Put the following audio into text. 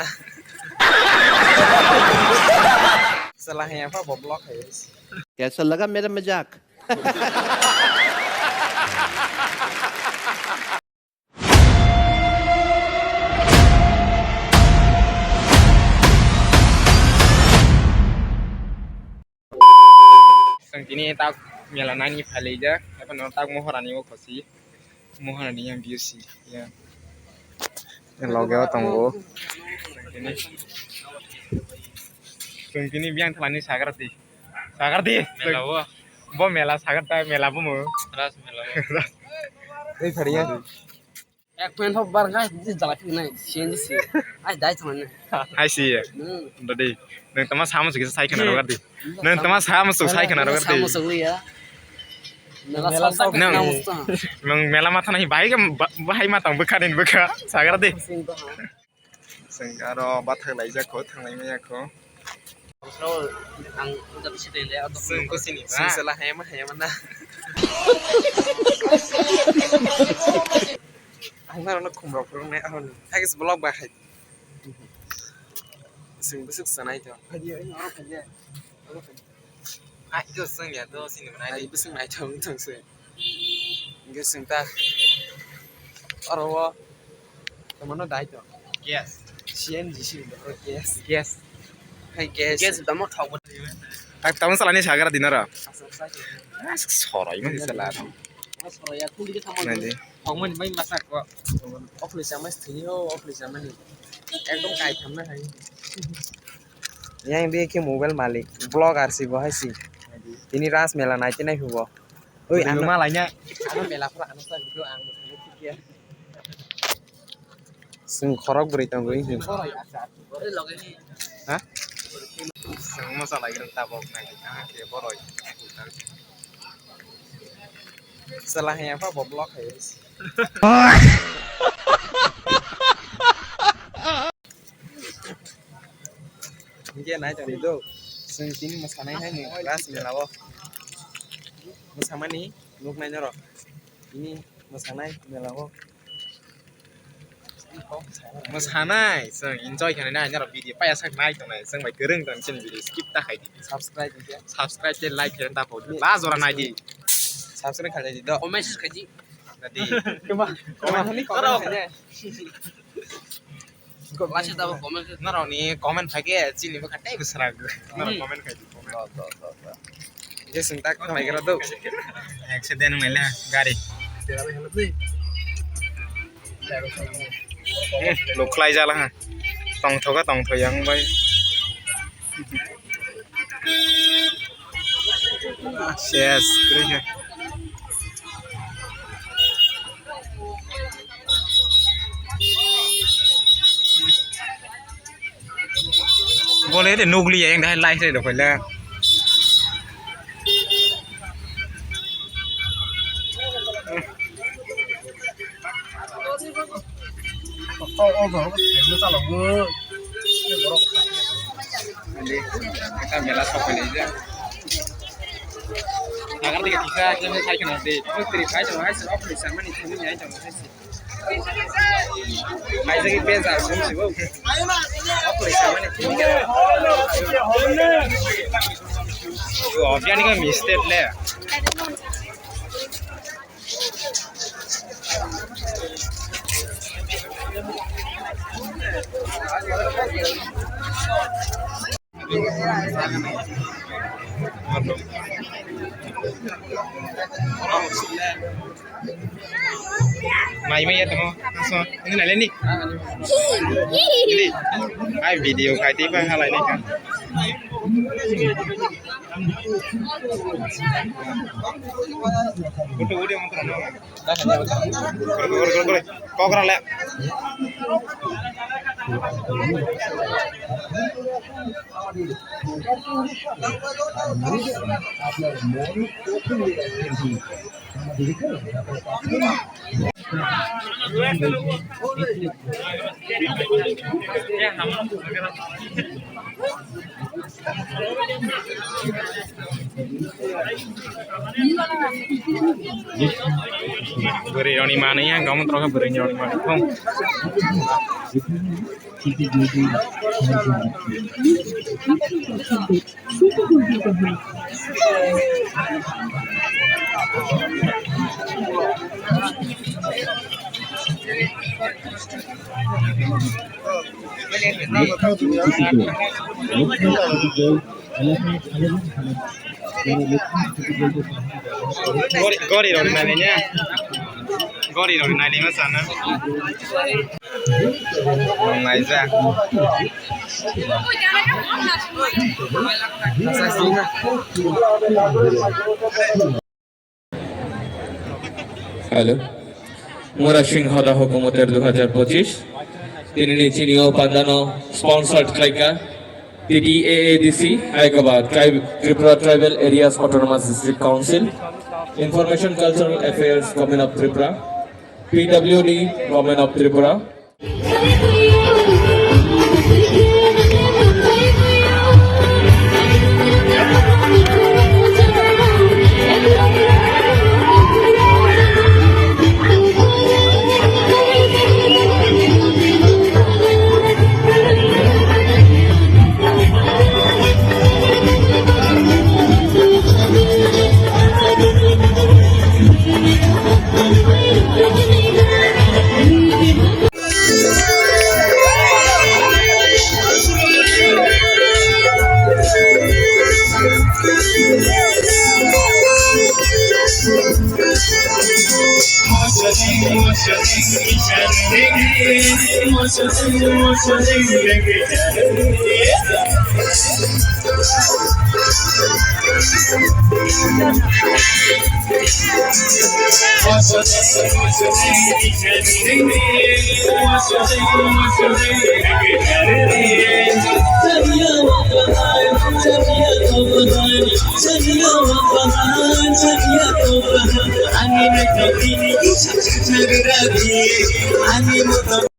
mana. Salahnya apa boblok ya. कैसा लगा मेरा मजाक Kini tak nyalanani paleja, apa no tak moharani wo kosi, moharani yang biusi, ya. Yang logo tunggu. Kini biang telani sagarti, melawa, bo mela sagarta mela bomu, ras melawa. Ini tadinya. এক point হোক বার গাছ দিতে জ্বালাতে নাই CNG C আজ দাইছ মানে I see ya. Tadi, neng teman sama sih saya kena rogarti. Neng teman sama saya kena rogarti. সামো সগলি ya মেলা সব Neng, না মুস্তা neng mela mata nahi baik bahai matang bekarin beka sagarti. Singh তো Sengkaro bathang laija ko thanglai maya ko. so ang udah bisa deh atau Seng ko sini. Seng salah hema mana. Ang naroon kumrok ko na ahon. Hagis vlog ba khay. Seng busuk sanay to. Hadiah ini orang hadiah. Ai to seng ya to sini mana. Ai busuk naik thong se. Nge seng ta. Aro Kemana dai to? yes. CNG sih udah yes. Yes. Hai guys. Yes udah mau tahu. Tak tahu salahnya sagara dinara. Asal saja. Sorai mah salah. Mas kalau ya kulit sama Nanti. Hong mình mới masak kok. Office sama sini oh office sama nih. একদম কাই থাম না ভাই Yang dia ke mobile malik, vlogger sih boh sih. Ini ras mela naik naik hubo. Oi, anu malahnya. Ano mela pula ano sa video ang ya. Seng khorok beri tanggung ini. Ora ya asal. Ora lagi ni. Hah? Seng masalah yang tabok naik. Ke boroi. Salahnya apa boblok ya. Mungkin naik dari itu. Seng kini masanai hai nih, ras melawo. Masama nih, nuk nanya roh. Ini masanai melawo. Masanai, seng enjoy kan nanya roh video. Payah sak naik tuh naik, seng baik gereng tuh cina video skip tak hai di. Subscribe ya. Subscribe dan like dan tapo. Las orang naik di. Subscribe kali di do. Komen sih kaji. Tadi. Komen ini komen aja. Kok masih tahu komen ke? Naro nih komen pakai sini bukan teh besar aku. Naro komen kayak gitu. Dia sentak kan lagi tuh. Accident mela gari. Luklai jalan ha. Tong thoy yang bay. Yes, keren. Boleh deh nugli ya yang dah live saya dah boleh. Nanti kita melas apa nih aja. Agar tiga kita saya kena deh. Oh terima kasih mas. Apa bisa mana itu nih aja mas. Mas lagi pesa sih sih. Apa bisa mana itu nih. Oh dia nih kan mistake le. Mai ya temo. So, ini nalen nih. Jadi, ai video kai tiba halai nih kan. Udah motor no. Dah hanya motor. Gol. Kau kira le. Beri oni mana ya? Kamu terus beri oni mana? Không. Gori rồi này nhá. Gori rồi này đi mà sana. Ngày ra. Hello মোরা সিংহদা হুকুমতের 2025 তিনি নিচনীয় উপাদান sponsored ট্রাইকা TDAADC Hyderabad Tripura Tribal Areas Autonomous District Council Information Cultural Affairs Government of Tripura PWD Government of Tripura I'm